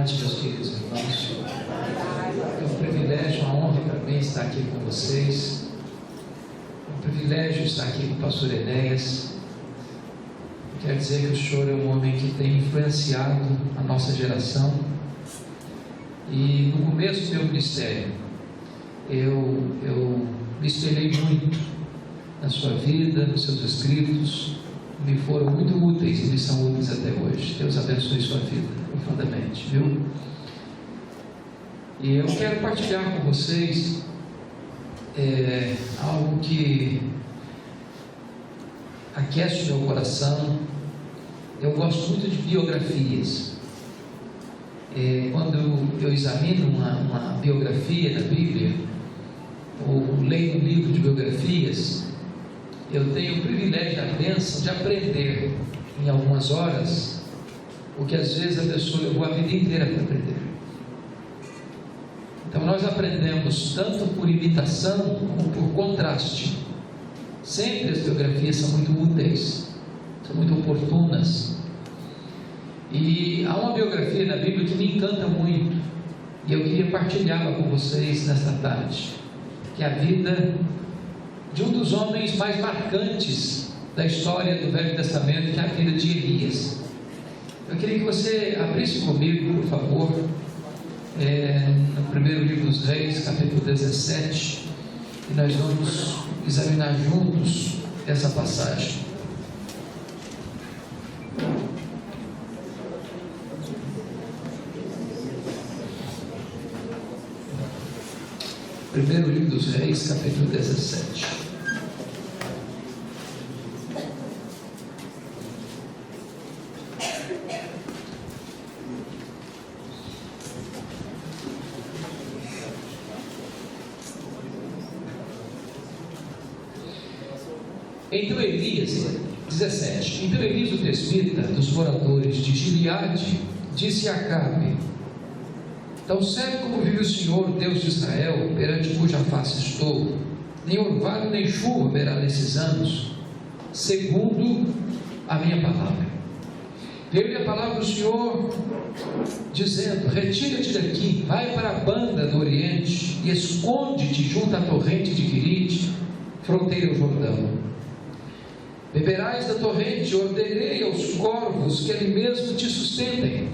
tarde, meus queridos irmãos. É um privilégio, uma honra para mim estar aqui com vocês. É um privilégio estar aqui com o pastor Enéas. Quero dizer que o senhor é um homem que tem influenciado a nossa geração. E no começo do meu ministério, eu me espelhei muito na sua vida, nos seus escritos. Me foram muito úteis e me são úteis até hoje. Deus abençoe sua vida profundamente, viu? E eu quero partilhar com vocês algo que aquece o meu coração. Eu gosto muito de biografias. Quando eu examino uma biografia na Bíblia, ou leio um livro de biografias, eu tenho o privilégio, a bênção de aprender em algumas horas o que às vezes a pessoa levou a vida inteira para aprender. Então nós aprendemos tanto por imitação como por contraste. Sempre as biografias são muito úteis, são muito oportunas. E há uma biografia na Bíblia que me encanta muito, e eu queria partilhá-la com vocês nesta tarde, que é a vida de um dos homens mais marcantes da história do Velho Testamento, que é a vida de Elias. Eu queria que você abrisse comigo, por favor, no primeiro livro dos Reis, capítulo 17, e nós vamos examinar juntos essa passagem. Primeiro livro dos Reis, capítulo 17. Então Elias, 17. Então Elias, o tesbita dos moradores de Gileade, disse a Acabe: tão certo como vive o Senhor, Deus de Israel, perante cuja face estou, nem orvalho nem chuva haverá nesses anos, segundo a minha palavra. Veio-lhe a palavra do Senhor, dizendo: retira-te daqui, vai para a banda do Oriente, e esconde-te junto à torrente de Querite, fronteira ao Jordão. Beberás da torrente, ordenei aos corvos que ali mesmo te sustentem.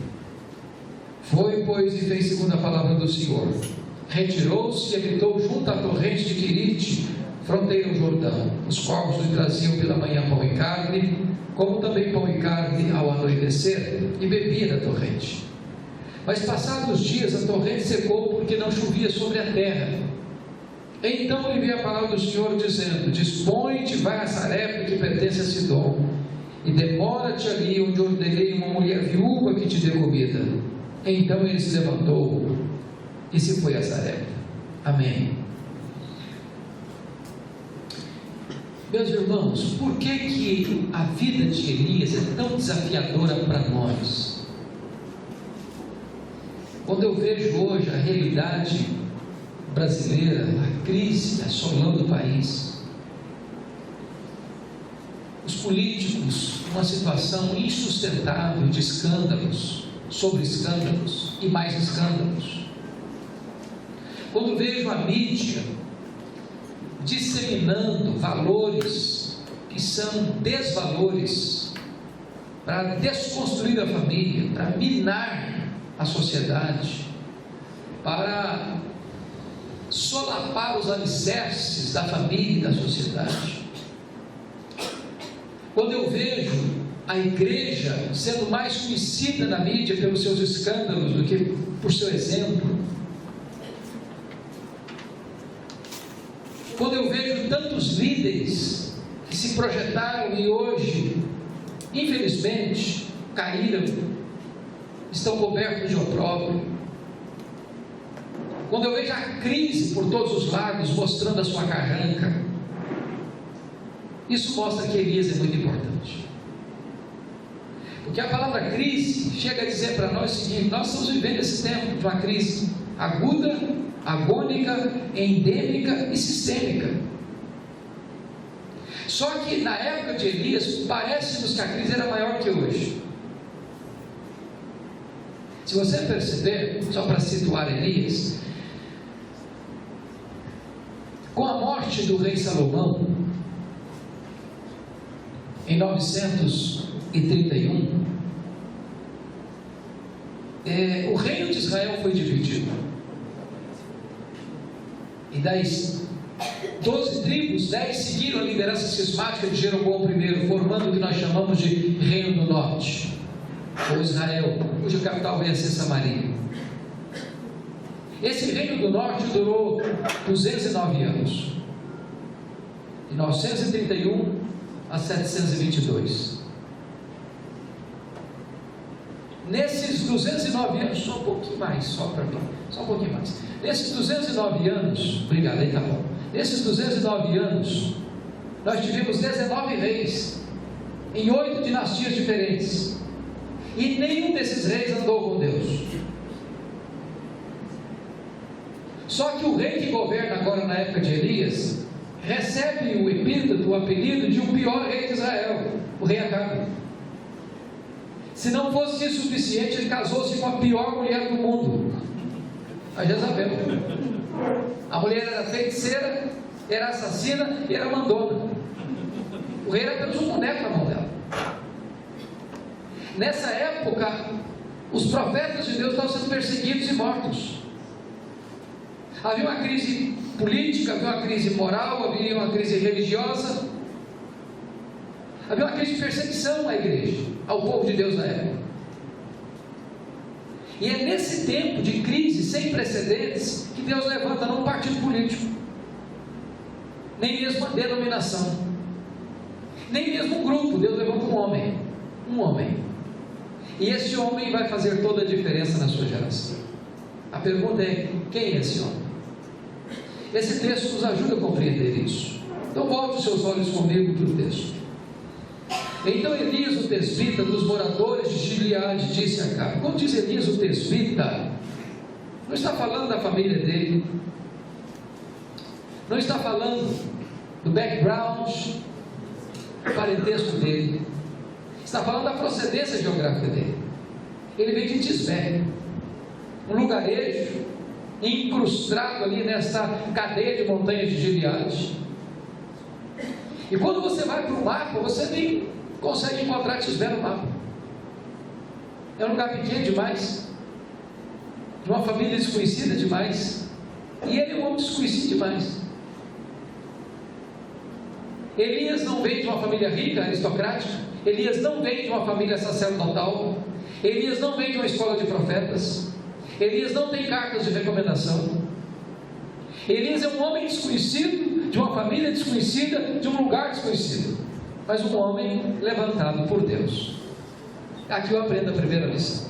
Foi, pois, e fez segundo a palavra do Senhor. Retirou-se e habitou junto à torrente de Querite, fronteira ao Jordão. Os corvos lhe traziam pela manhã pão e carne, como também pão e carne ao anoitecer, e bebia da torrente. Mas passados os dias a torrente secou, porque não chovia sobre a terra. Então lhe veio a palavra do Senhor, dizendo: dispõe-te, vai a Sarepta, que pertence a Sidom, e demora-te ali, onde ordenei uma mulher viúva que te dê comida. Então ele se levantou e se foi a Sarepta. Amém. Meus irmãos, por que a vida de Elias é tão desafiadora para nós? Quando eu vejo hoje a realidade brasileira, a crise assolando o país, os políticos numa situação insustentável de escândalos sobre escândalos e mais escândalos, quando vejo a mídia disseminando valores que são desvalores para desconstruir a família, para minar a sociedade, para solapar os alicerces da família e da sociedade, quando eu vejo a igreja sendo mais conhecida na mídia pelos seus escândalos do que por seu exemplo, quando eu vejo tantos líderes que se projetaram e hoje, infelizmente, caíram, estão cobertos de opróbrio, quando eu vejo a crise por todos os lados mostrando a sua carranca, isso mostra que Elias é muito importante. Porque a palavra crise chega a dizer para nós o seguinte: nós estamos vivendo esse tempo de uma crise aguda, agônica, endêmica e sistêmica. Só que na época de Elias, parece-nos que a crise era maior que hoje. Se você perceber, só para situar Elias, com a morte do rei Salomão, em 931, o reino de Israel foi dividido. E das 12 tribos, 10 seguiram a liderança cismática de Jeroboão I, formando o que nós chamamos de Reino do Norte, ou Israel, cuja capital vem a ser Samaria. Esse Reino do Norte durou 209 anos, de 931 a 722. Nesses 209 anos, só um pouquinho mais, só para mim, só um pouquinho mais. Nesses 209 anos, obrigado, aí tá bom. Nesses 209 anos, nós tivemos 19 reis, em 8 dinastias diferentes, e nenhum desses reis andou com Deus. Só que o rei que governa agora na época de Elias, recebe o epíteto, o apelido de o pior rei de Israel, o rei Acabe. Se não fosse isso suficiente, ele casou-se com a pior mulher do mundo, a Jezabel. A mulher era feiticeira, era assassina e era mandona. O rei era apenas um boneco na mão dela. Nessa época, os profetas de Deus estavam sendo perseguidos e mortos. Havia uma crise política, havia uma crise moral, havia uma crise religiosa, havia uma crise de perseguição à igreja, ao povo de Deus na época. E é nesse tempo de crise sem precedentes que Deus levanta não um partido político, nem mesmo uma denominação, nem mesmo um grupo. Deus levanta um homem, e esse homem vai fazer toda a diferença na sua geração. A pergunta é: quem é esse homem? Esse texto nos ajuda a compreender isso. Então volte os seus olhos comigo para o texto. Então Elias, o tesbita, dos moradores de Gileade, disse a Acabe. Quando diz Elias, o tesbita, não está falando da família dele, não está falando do background, do parentesco dele, está falando da procedência geográfica dele. Ele veio de Tisbé, um lugarejo incrustado ali nessa cadeia de montanhas de Gileade. E quando você vai para o mapa, você nem consegue encontrar Tisbé no mapa. É um lugar pequeno demais, de uma família desconhecida demais, e ele é um homem desconhecido demais. Elias não veio de uma família rica, aristocrática. Elias não veio de uma família sacerdotal. Elias não veio de uma escola de profetas. Elias não tem cartas de recomendação. Elias é um homem desconhecido, de uma família desconhecida, de um lugar desconhecido, mas um homem levantado por Deus. Aqui eu aprendo a primeira lição.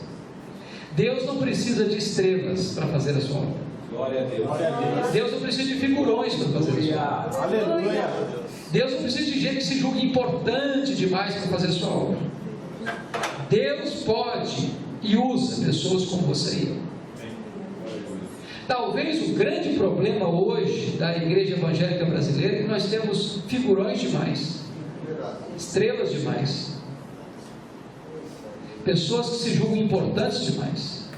Deus não precisa de estrelas para fazer a sua obra. Glória a Deus. Deus não precisa de figurões para fazer a sua obra. Aleluia. Deus não precisa de gente que se julgue importante demais para fazer a sua obra. Deus pode e usa pessoas como você e eu. Talvez o grande problema hoje da igreja evangélica brasileira é que nós temos figurões demais, estrelas demais, pessoas que se julgam importantes demais.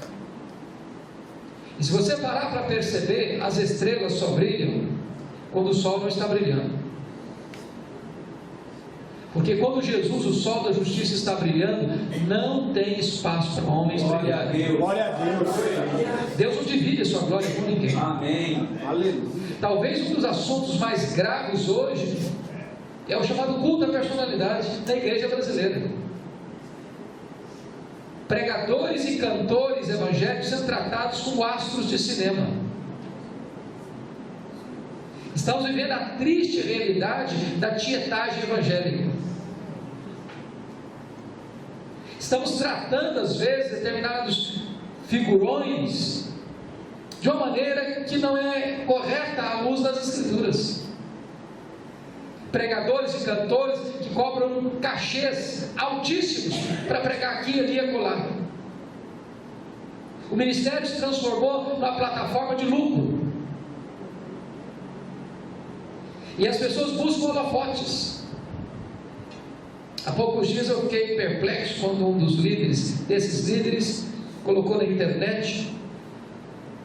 E se você parar para perceber, as estrelas só brilham quando o sol não está brilhando. Porque quando Jesus, o sol da justiça, está brilhando, não tem espaço para homens brilharem. Glória a Deus. Deus não divide a sua glória com ninguém. Amém. Aleluia. Talvez um dos assuntos mais graves hoje é o chamado culto à personalidade da igreja brasileira. Pregadores e cantores evangélicos sendo tratados como astros de cinema. Estamos vivendo a triste realidade da tietagem evangélica. Estamos tratando às vezes determinados figurões de uma maneira que não é correta à luz das Escrituras. Pregadores e cantores que cobram cachês altíssimos para pregar aqui, ali e acolá. O ministério se transformou numa plataforma de lucro. E as pessoas buscam holofotes. Há poucos dias eu fiquei perplexo quando um dos líderes, desses líderes, colocou na internet,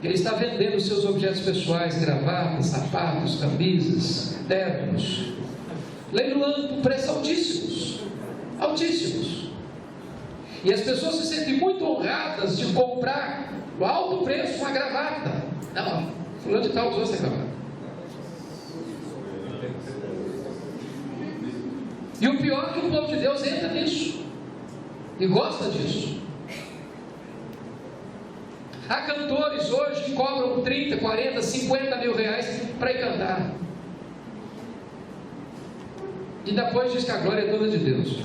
ele está vendendo seus objetos pessoais, gravatas, sapatos, camisas, ternos, leiloando por preços altíssimos, altíssimos. E as pessoas se sentem muito honradas de comprar por alto preço uma gravata. Não, fulano de tal usou essa gravata. E o pior é que o povo de Deus entra nisso e gosta disso. Há cantores hoje que cobram 30, 40, 50 mil reais para ir cantar. E depois diz que a glória é toda de Deus.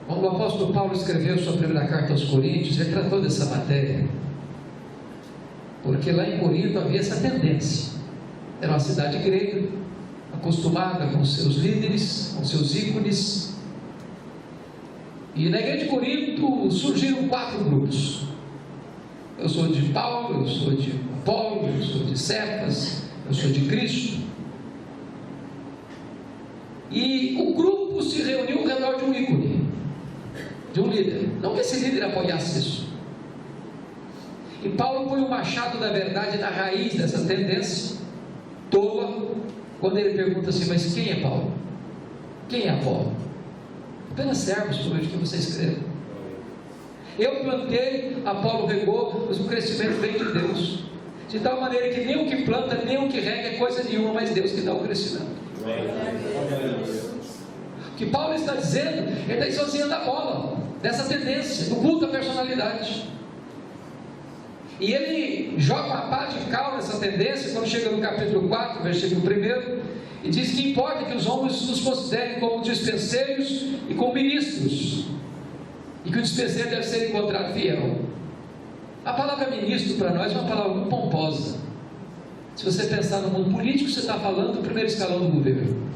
Quando o apóstolo Paulo escreveu sua primeira carta aos Coríntios, ele tratou dessa matéria. Porque lá em Corinto havia essa tendência. Era uma cidade grega, acostumada com seus líderes, com seus ícones. E na igreja de Corinto surgiram 4 grupos. Eu sou de Paulo, eu sou de Apolo, eu sou de Cefas, eu sou de Cristo. E o grupo se reuniu ao redor de um ícone, de um líder. Não que esse líder apoiasse isso. E Paulo põe o machado da verdade na raiz dessa tendência tola, quando ele pergunta assim: mas quem é Paulo? Quem é Apolo? Apenas servos por onde que você escreve. Eu plantei, Apolo regou, mas o crescimento vem de Deus. De tal maneira que nem o que planta, nem o que rega é coisa nenhuma, mas Deus que dá o crescimento. O que Paulo está dizendo, ele está esvaziando a bola dessa tendência, do culto à personalidade. E ele joga uma pá de cal nessa tendência, quando chega no capítulo 4, versículo 1, e diz que importa que os homens nos considerem como dispenseiros e como ministros, e que o dispenseiro deve ser encontrado fiel. A palavra ministro para nós é uma palavra muito pomposa. Se você pensar no mundo político, você está falando do primeiro escalão do governo.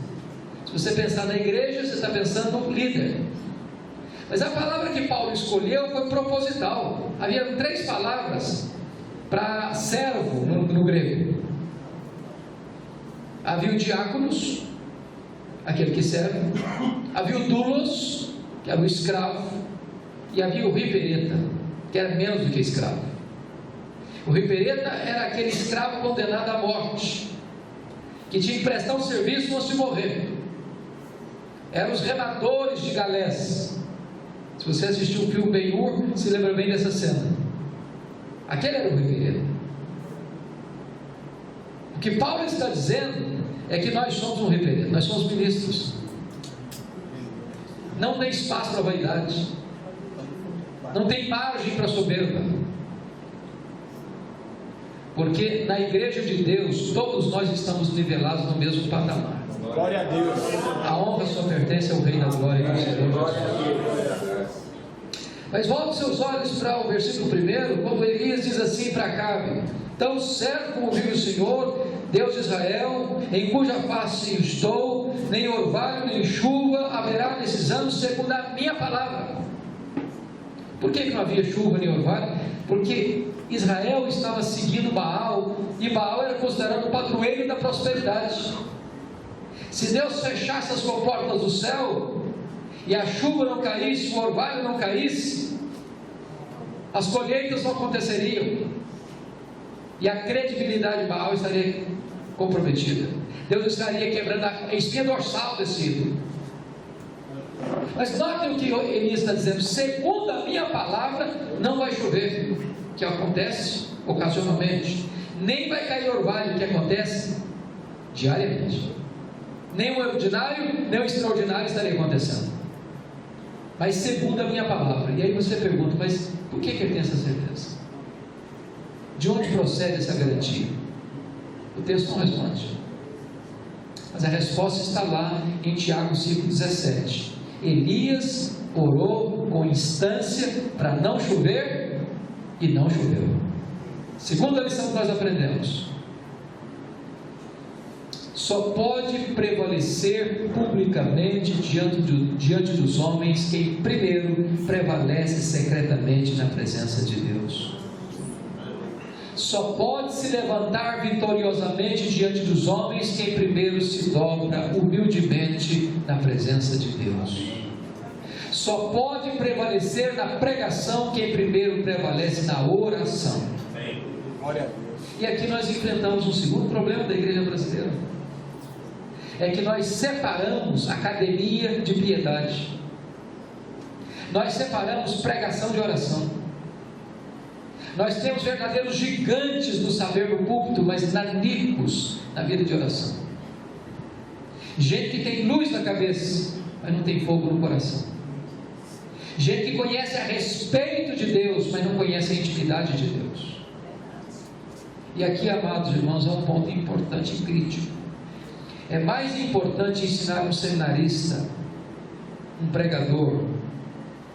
Se você pensar na igreja, você está pensando no líder. Mas a palavra que Paulo escolheu foi proposital. Havia 3 palavras para servo no grego. Havia o diáconos, aquele que serve. Havia o doulos, que era o escravo. E havia o ripereta, que era menos do que escravo. O ripereta era aquele escravo condenado à morte, que tinha que prestar um serviço ou se morrer. Eram os remadores de galés. Se você assistiu o filme Ben-Hur, se lembra bem dessa cena. Aquele era o ripereta. O que Paulo está dizendo é que nós somos um ripereta, nós somos ministros. Não tem espaço para vaidade, não tem margem para soberba, porque na igreja de Deus todos nós estamos nivelados no mesmo patamar. Glória a Deus. A honra só pertence ao Rei da Glória, que Senhor Jesus. Mas volte seus olhos para o versículo 1, quando Elias diz assim para Acabe: tão certo como vive o Senhor, Deus de Israel, em cuja face estou, nem orvalho nem chuva haverá nesses anos, segundo a minha palavra. Por que não havia chuva nem orvalho? Porque Israel estava seguindo Baal, e Baal era considerado o padroeiro da prosperidade. Se Deus fechasse as portas do céu, e a chuva não caísse, o orvalho não caísse, as colheitas não aconteceriam, e a credibilidade de Baal estaria comprometida. Deus estaria quebrando a espinha dorsal desse ídolo. Mas notem o que Elias está dizendo: segundo a minha palavra, não vai chover, que acontece ocasionalmente, nem vai cair orvalho, que acontece diariamente. Nem o ordinário, nem o extraordinário estaria acontecendo, mas segundo a minha palavra. E aí você pergunta: mas por que ele tem essa certeza? De onde procede essa garantia? O texto não responde, mas a resposta está lá em Tiago 5,17. Elias orou com instância para não chover, e não choveu. Segunda lição que nós aprendemos: só pode prevalecer publicamente diante dos homens quem primeiro prevalece secretamente na presença de Deus. Só pode se levantar vitoriosamente diante dos homens quem primeiro se dobra humildemente na presença de Deus. Só pode prevalecer na pregação quem primeiro prevalece na oração. Glória a Deus. E aqui nós enfrentamos um segundo problema da igreja brasileira. É que nós separamos academia de piedade. Nós separamos pregação de oração. Nós temos verdadeiros gigantes no saber no púlpito, mas nanicos na vida de oração. Gente que tem luz na cabeça, mas não tem fogo no coração. Gente que conhece a respeito de Deus, mas não conhece a intimidade de Deus. E aqui, amados irmãos, é um ponto importante e crítico. É mais importante ensinar um seminarista, um pregador,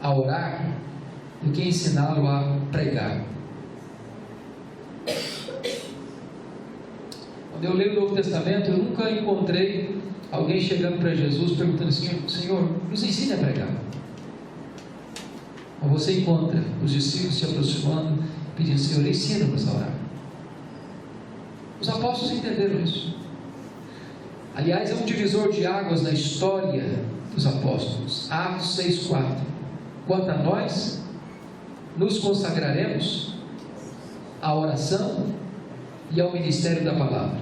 a orar, do que ensiná-lo a pregar. Quando eu leio o Novo Testamento, eu nunca encontrei alguém chegando para Jesus perguntando assim: Senhor, nos ensine a pregar. Ou você encontra os discípulos se aproximando, pedindo: Senhor, ensina-nos a orar. Os apóstolos entenderam isso. Aliás, é um divisor de águas na história dos apóstolos. Atos 6,4. Quanto a nós, nos consagraremos à oração e ao ministério da palavra.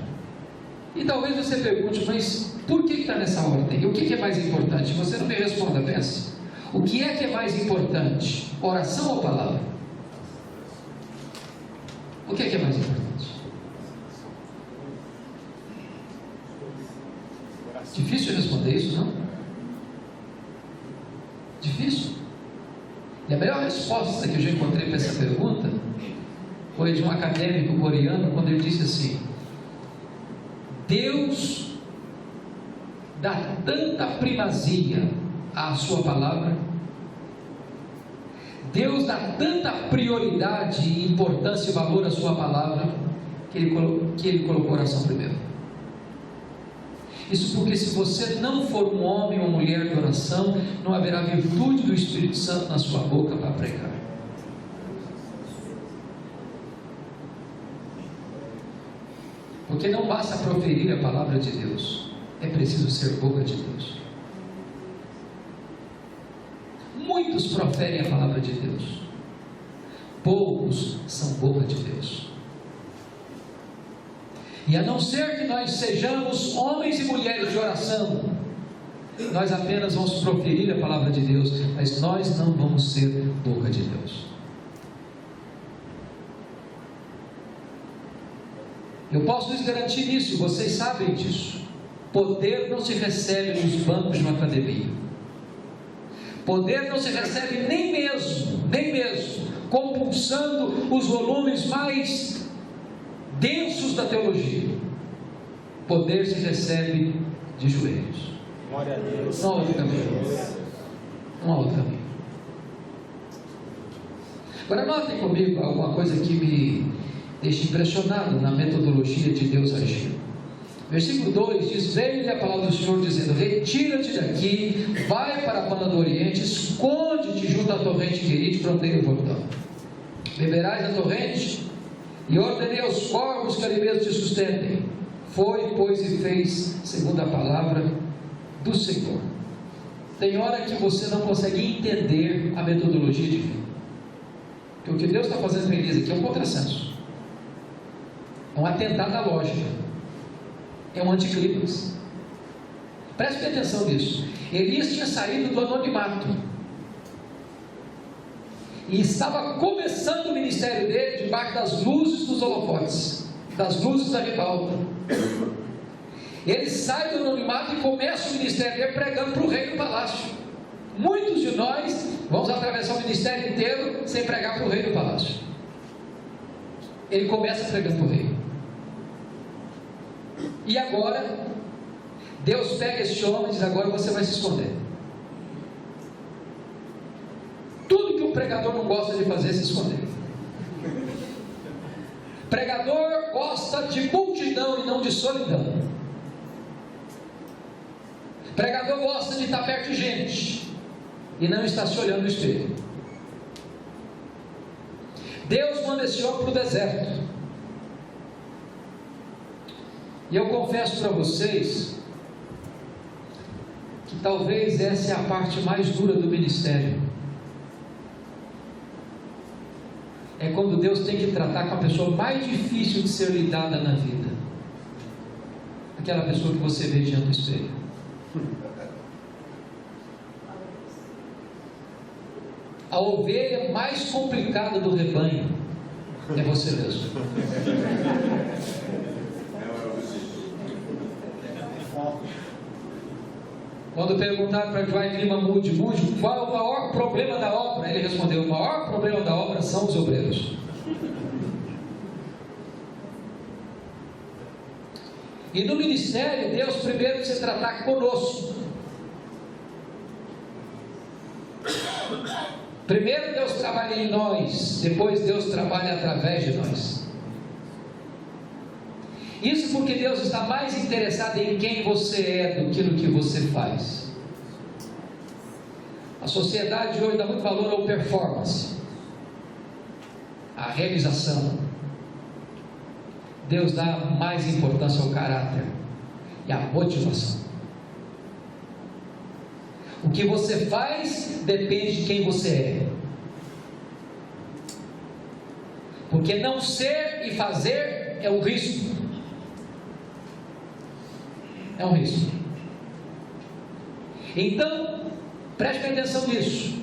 E talvez você pergunte: mas por que está nessa ordem? O que é mais importante? Você não me responda, pense. O que é mais importante? Oração ou palavra? O que é mais importante? Difícil responder isso, não? Difícil. E a melhor resposta que eu já encontrei para essa pergunta foi de um acadêmico coreano, quando ele disse assim: Deus dá tanta primazia à sua palavra, Deus dá tanta prioridade, importância e valor à sua palavra, que ele colocou a oração primeiro. Isso porque se você não for um homem ou mulher de oração, não haverá virtude do Espírito Santo na sua boca para pregar. Porque não basta proferir a palavra de Deus, é preciso ser boca de Deus. Muitos proferem a palavra de Deus, poucos são boca de Deus. E a não ser que nós sejamos homens e mulheres de oração, nós apenas vamos proferir a palavra de Deus, mas nós não vamos ser boca de Deus. Eu posso lhes garantir isso, vocês sabem disso. Poder não se recebe nos bancos de uma academia. Poder não se recebe nem mesmo, compulsando os volumes mais densos da teologia. Poder se recebe de joelhos. Glória a Deus. Não há outro caminho. Não há outro caminho. Agora notem comigo alguma coisa que me deixa impressionado na metodologia de Deus agir. Versículo 2 diz: veio-lhe a palavra do Senhor dizendo: retira-te daqui, vai para a banda do Oriente, esconde-te junto à torrente Querite, fronteira do Jordão. Beberás da torrente, e ordenei aos corvos que ali mesmo te sustentem. Foi, pois, e fez segundo a palavra do Senhor. Tem hora que você não consegue entender a metodologia divina, porque o que Deus está fazendo com Elias aqui é um contrassenso, é um atentado à lógica, é um anticlímax. Preste atenção nisso. Elias tinha saído do anonimato e estava começando o ministério dele debaixo das luzes dos holofotes, das luzes da ribalta. Ele sai do anonimato e começa o ministério dele pregando para o rei do palácio. Muitos de nós vamos atravessar o ministério inteiro sem pregar para o rei do palácio. Ele começa pregando para o rei. E agora Deus pega esse homem e diz: agora você vai se esconder. Tudo que um pregador não gosta de fazer é se esconder. Pregador gosta de multidão e não de solidão. Pregador gosta de estar perto de gente e não está se olhando no espelho. Deus manda esse homem para o deserto. E eu confesso para vocês que talvez essa é a parte mais dura do ministério. É quando Deus tem que tratar com a pessoa mais difícil de ser lidada na vida. Aquela pessoa que você vê diante do espelho. A ovelha mais complicada do rebanho é você mesmo. Quando perguntaram para Dwight Lima Moody, qual é o maior problema da obra? Ele respondeu: o maior problema da obra são os obreiros. E no ministério, Deus primeiro precisa tratar conosco. Primeiro Deus trabalha em nós, depois Deus trabalha através de nós. Isso porque Deus está mais interessado em quem você é do que no que você faz. A sociedade de hoje dá muito valor ao performance, à realização. Deus dá mais importância ao caráter e à motivação. O que você faz depende de quem você é. Porque não ser e fazer é um risco. É um risco. Então, preste atenção nisso.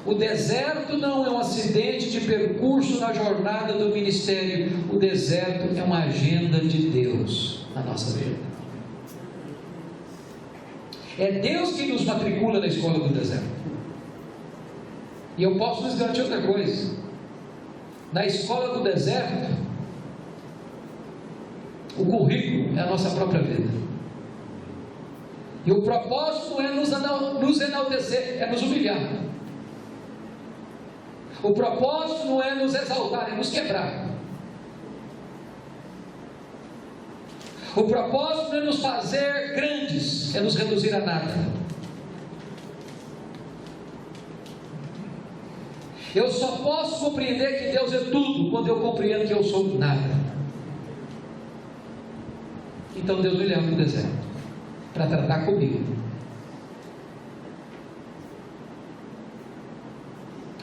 O deserto não é um acidente de percurso na jornada do ministério. O deserto é uma agenda de Deus na nossa vida. É Deus que nos matricula na escola do deserto. E eu posso lhes garantir outra coisa: na escola do deserto, o currículo é a nossa própria vida. E o propósito não é nos enaltecer, é nos humilhar. O propósito não é nos exaltar, é nos quebrar. O propósito não é nos fazer grandes, é nos reduzir a nada. Eu só posso compreender que Deus é tudo quando eu compreendo que eu sou nada. Então Deus me leva para o deserto para tratar comigo.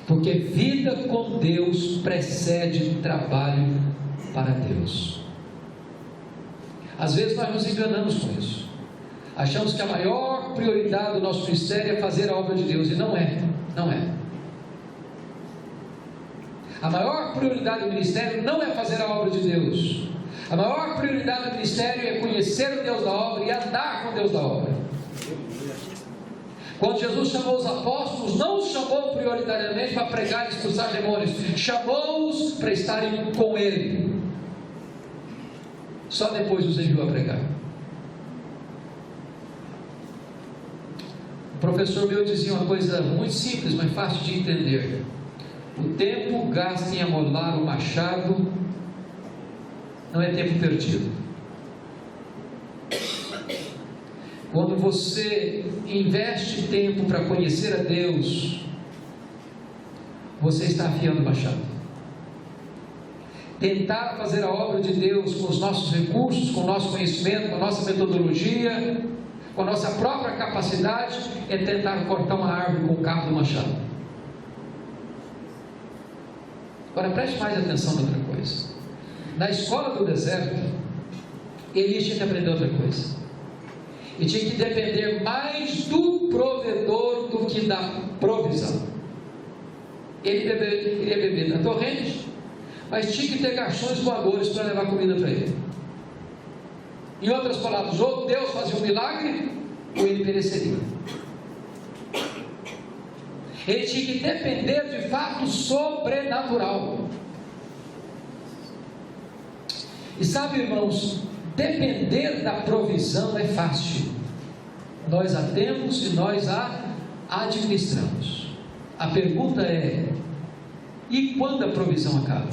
Porque vida com Deus precede trabalho para Deus. Às vezes nós nos enganamos com isso. Achamos que a maior prioridade do nosso ministério é fazer a obra de Deus, e não é. Não é. A maior prioridade do ministério não é fazer a obra de Deus. A maior prioridade do ministério é conhecer o Deus da obra e andar com o Deus da obra. Quando Jesus chamou os apóstolos, não os chamou prioritariamente para pregar e expulsar demônios, chamou-os para estarem com Ele. Só depois os enviou a pregar. O professor meu dizia uma coisa muito simples, mas fácil de entender: o tempo gasto em amolar o machado não é tempo perdido. Quando você investe tempo para conhecer a Deus, você está afiando o machado. Tentar fazer a obra de Deus com os nossos recursos, com o nosso conhecimento, com a nossa metodologia, com a nossa própria capacidade, é tentar cortar uma árvore com o cabo do machado. Agora preste mais atenção em outra coisa. Na escola do deserto, Elias tinha que aprender outra coisa. Ele tinha que depender mais do provedor do que da provisão. Ele ia beber na torrente, mas tinha que ter garçons voadores para levar comida para ele. Em outras palavras, ou Deus fazia um milagre, ou ele pereceria. Ele tinha que depender de fato sobrenatural. E sabe, irmãos, depender da provisão é fácil. Nós a temos e nós a administramos. A pergunta é: e quando a provisão acaba?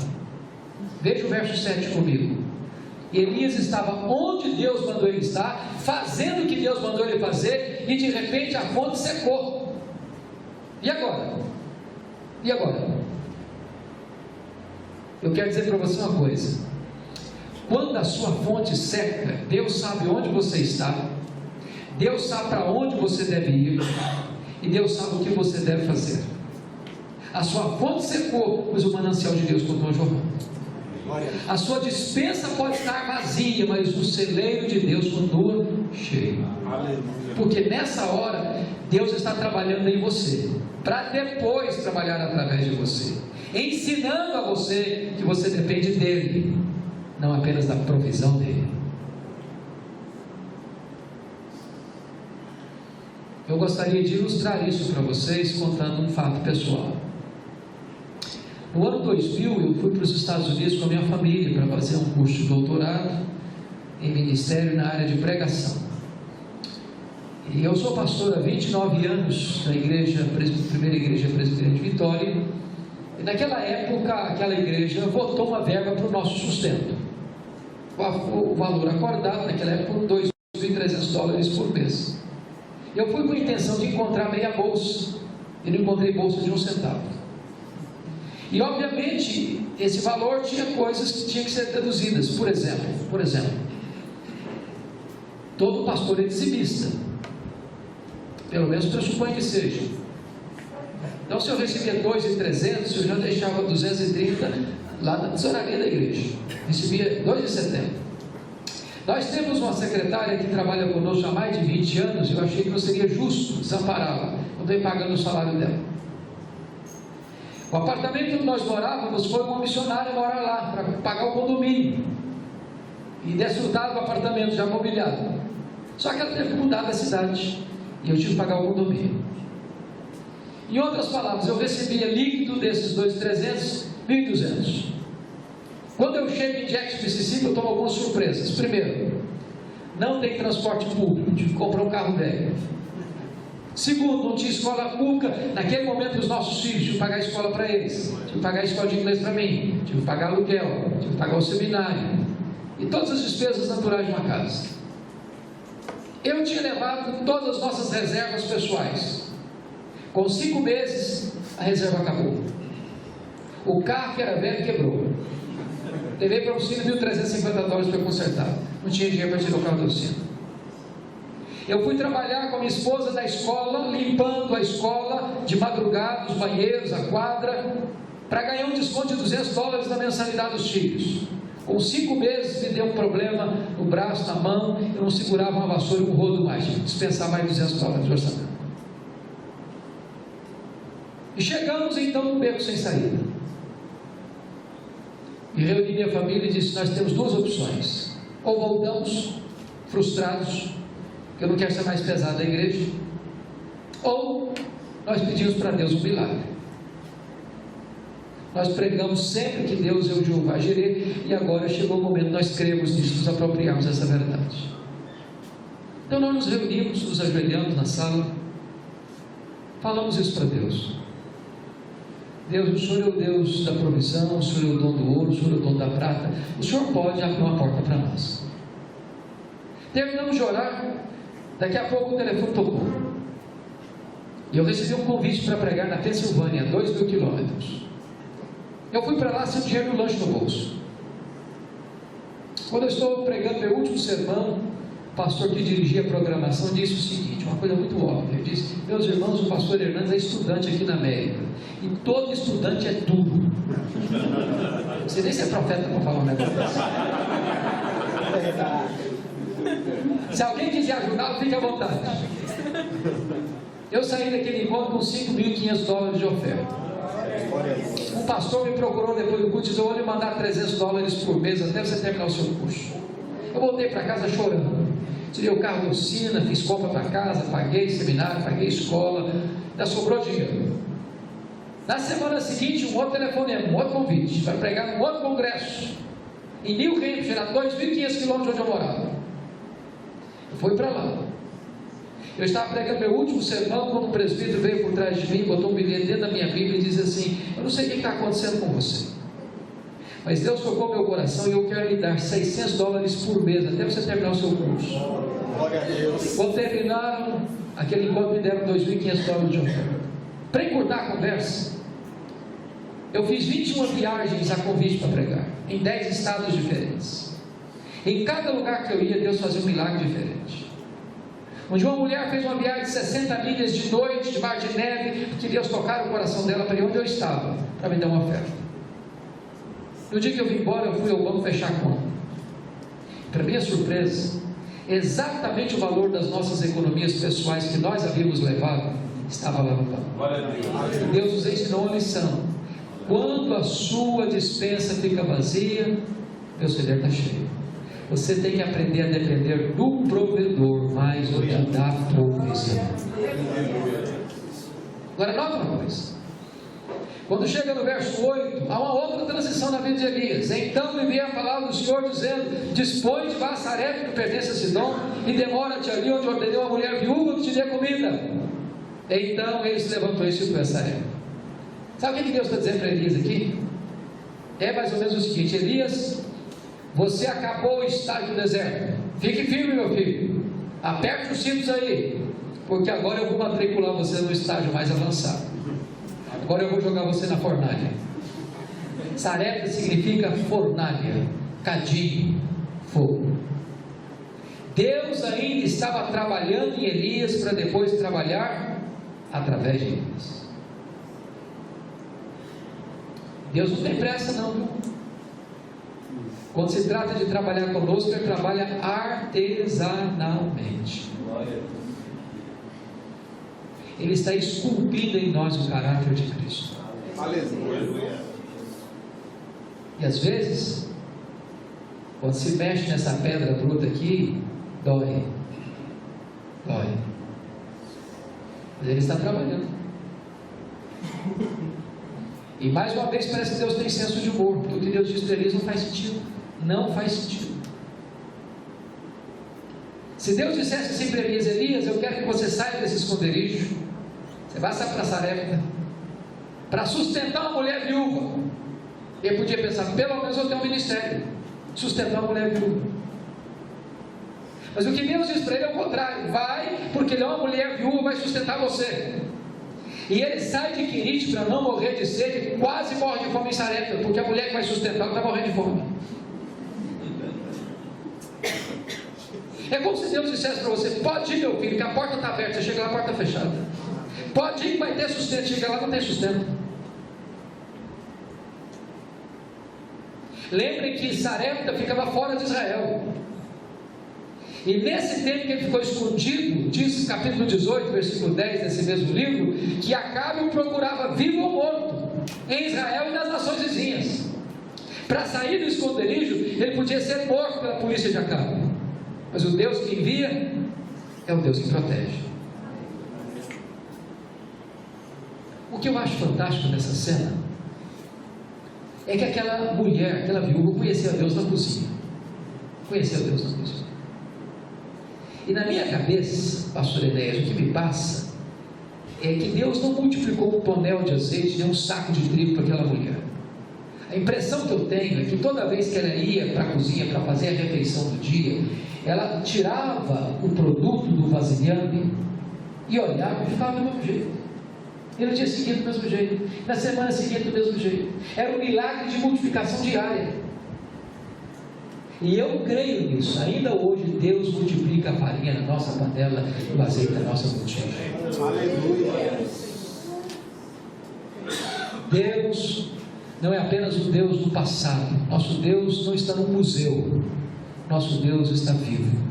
Veja o verso 7 comigo. Elias estava onde Deus mandou ele estar, fazendo o que Deus mandou ele fazer, e de repente a fonte secou. E agora? E agora? Eu quero dizer para você uma coisa: quando a sua fonte seca, Deus sabe onde você está, Deus sabe para onde você deve ir, e Deus sabe o que você deve fazer. A sua fonte secou, mas o manancial de Deus continua jorrando. A sua despensa pode estar vazia, mas o celeiro de Deus continua cheio. Porque nessa hora, Deus está trabalhando em você, para depois trabalhar através de você, ensinando a você que você depende dele, não apenas da provisão dele. Eu gostaria de ilustrar isso para vocês contando um fato pessoal. No ano 2000, eu fui para os Estados Unidos com a minha família para fazer um curso de doutorado em ministério na área de pregação. E eu sou pastor há 29 anos na primeira igreja presbiteriana de Vitória. E naquela época, aquela igreja votou uma verba para o nosso sustento. O valor acordado naquela época foi $2.300 por mês. Eu fui com a intenção de encontrar meia bolsa, e não encontrei bolsa de 1 centavo. E obviamente, esse valor tinha coisas que tinham que ser deduzidas. Por exemplo, todo pastor é dizimista, pelo menos pressupõe que seja. Então, se eu recebia 2.300, eu já deixava 230 lá na tesouraria da igreja. Recebia 2,70. Nós temos uma secretária que trabalha conosco há mais de 20 anos, e eu achei que eu seria justo desampará-la, eu estou pagando o salário dela. O apartamento onde nós morávamos, foi uma missionária morar lá, para pagar o condomínio, e desfrutar do apartamento já mobiliado. Só que ela teve que mudar da cidade, e eu tive que pagar o condomínio. Em outras palavras, eu recebia líquido desses 2.300, 1.200. Quando eu chego em Jackson, Mississippi, eu tomo algumas surpresas. Primeiro, não tem transporte público, tive que comprar um carro velho. Segundo, não tinha escola pública. Naquele momento, os nossos filhos, tive que pagar a escola para eles, tive que pagar a escola de inglês para mim, tive que pagar aluguel, tive que pagar o seminário, e todas as despesas naturais de uma casa. Eu tinha levado todas as nossas reservas pessoais. Com 5 meses, a reserva acabou. O carro que era velho quebrou. Levei para a oficina $1.350 para consertar. Não tinha dinheiro para tirar o carro da oficina. Eu fui trabalhar com a minha esposa na escola, limpando a escola de madrugada, os banheiros, a quadra, para ganhar um desconto de $200 na mensalidade dos filhos. Com 5 meses me deu um problema no braço, na mão, eu não segurava uma vassoura e um rodo mais, tive que dispensar mais $200 de orçamento. E chegamos então num beco sem saída. E reuni minha família e disse: nós temos 2 opções. Ou voltamos frustrados, que eu não quero ser mais pesado da igreja, ou nós pedimos para Deus um milagre. Nós pregamos sempre que Deus é o Jeová Jireh, e agora chegou o momento de nós cremos nisso, nos apropriarmos dessa verdade. Então nós nos reunimos, nos ajoelhamos na sala, falamos isso para Deus. Deus, o Senhor é o Deus da provisão, o Senhor é o dono do ouro, o Senhor é o dono da prata, o Senhor pode abrir uma porta para nós. Terminamos de orar, daqui a pouco o telefone tocou, e eu recebi um convite para pregar na Pensilvânia, 2.000 quilômetros. Eu fui para lá sem dinheiro no lanche no bolso. Quando eu estou pregando meu último sermão, o pastor que dirigia a programação disse o seguinte, uma coisa muito óbvia. Ele disse: meus irmãos, o pastor Hernandes é estudante aqui na América, e todo estudante é duro. Você nem se é profeta para falar um negócio desse. Se alguém quiser ajudar, fique à vontade. Eu saí daquele encontro com $5.500 de oferta. Um pastor me procurou depois do curso e disse: eu vou lhe mandar $300 por mês até você terminar o seu curso. Eu voltei para casa chorando. Tirei o carro da oficina, fiz compra para casa, paguei seminário, paguei escola, ainda sobrou dinheiro. Na semana seguinte, um outro telefonema, um outro convite, para pregar num outro congresso, em New Hampshire, a 2.500 quilômetros de onde eu morava. Eu fui para lá. Eu estava pregando meu último sermão, quando um presbítero veio por trás de mim, botou um bilhete dentro da minha Bíblia e disse assim: eu não sei o que está acontecendo com você, mas Deus tocou meu coração e eu quero lhe dar $600 por mês, até você terminar o seu curso. Glória a Deus. Quando terminaram aquele encontro, me deram $2.500 de oferta. Para encurtar a conversa, eu fiz 21 viagens a convite para pregar, em 10 estados diferentes. Em cada lugar que eu ia, Deus fazia um milagre diferente. onde uma mulher fez uma viagem de 60 milhas de noite, de mar de neve, que Deus tocara o coração dela para ir onde eu estava, para me dar uma oferta. No dia que eu vim embora, eu fui ao banco fechar a conta. Para minha surpresa, exatamente o valor das nossas economias pessoais que nós havíamos levado, estava lá no banco. Deus nos ensinou uma lição: quando a sua despensa fica vazia, meu celeiro está cheio. Você tem que aprender a depender do provedor mais do que da provisão. Agora, nota uma coisa: quando chega no verso 8, há uma outra transição na vida de Elias. Então me veio a palavra do Senhor dizendo: dispõe de Sarepta, que pertence a Sidom, e demora-te ali onde ordenei uma mulher viúva que te dê comida. Então ele se levantou e se foi a Sarepta. Sabe o que Deus está dizendo para Elias aqui? É mais ou menos o seguinte: Elias, você acabou o estágio do deserto. Fique firme, meu filho. Aperte os cintos aí, porque agora eu vou matricular você no estágio mais avançado. Agora eu vou jogar você na fornalha. Sarepta significa fornalha, cadinho, fogo. Deus ainda estava trabalhando em Elias para depois trabalhar através de Elias. Deus não tem pressa não, viu? Quando se trata de trabalhar conosco, Ele trabalha artesanalmente. Ele está esculpindo em nós o caráter de Cristo. Aleluia. E às vezes, quando se mexe nessa pedra bruta aqui, dói. Mas Ele está trabalhando. E mais uma vez parece que Deus tem senso de humor, porque o que Deus diz para Elias não faz sentido. Não faz sentido. Se Deus dissesse assim para Elias: Elias, eu quero que você saia desse esconderijo, você vai sair para Sarepta, para sustentar uma mulher viúva. Ele podia pensar: pelo menos eu tenho um ministério, sustentar uma mulher viúva. Mas o que Deus diz para ele é o contrário: vai, porque ele é uma mulher viúva, vai sustentar você. E ele sai de Querite para não morrer de sede, quase morre de fome em Sarepta, porque a mulher que vai sustentar está morrendo de fome. É como se Deus dissesse para você: pode ir, meu filho, que a porta está aberta. Você chega lá, a porta está fechada. Pode ir, que vai ter sustento. Chega lá, não tem sustento. Lembrem que Sarepta ficava fora de Israel. E nesse tempo que ele ficou escondido, diz capítulo 18, versículo 10 desse mesmo livro, que Acabe o procurava vivo ou morto em Israel e nas nações vizinhas. Para sair do esconderijo, ele podia ser morto pela polícia de Acabe. Mas o Deus que envia é o Deus que protege. O que eu acho fantástico nessa cena é que aquela mulher, aquela viúva, conhecia Deus na cozinha. Conhecia Deus na cozinha. E na minha cabeça, pastor Enéas, o que me passa é que Deus não multiplicou um tonel de azeite nem um saco de trigo para aquela mulher. A impressão que eu tenho é que toda vez que ela ia para a cozinha para fazer a refeição do dia, ela tirava o produto do vasilhame e olhava e ficava do mesmo jeito. E no dia seguinte do mesmo jeito, na semana seguinte do mesmo jeito. Era um milagre de multiplicação diária. E eu creio nisso. Ainda hoje Deus multiplica a farinha na nossa panela e o azeite na nossa botija. Aleluia. Deus não é apenas o Deus do passado. Nosso Deus não está no museu. Nosso Deus está vivo.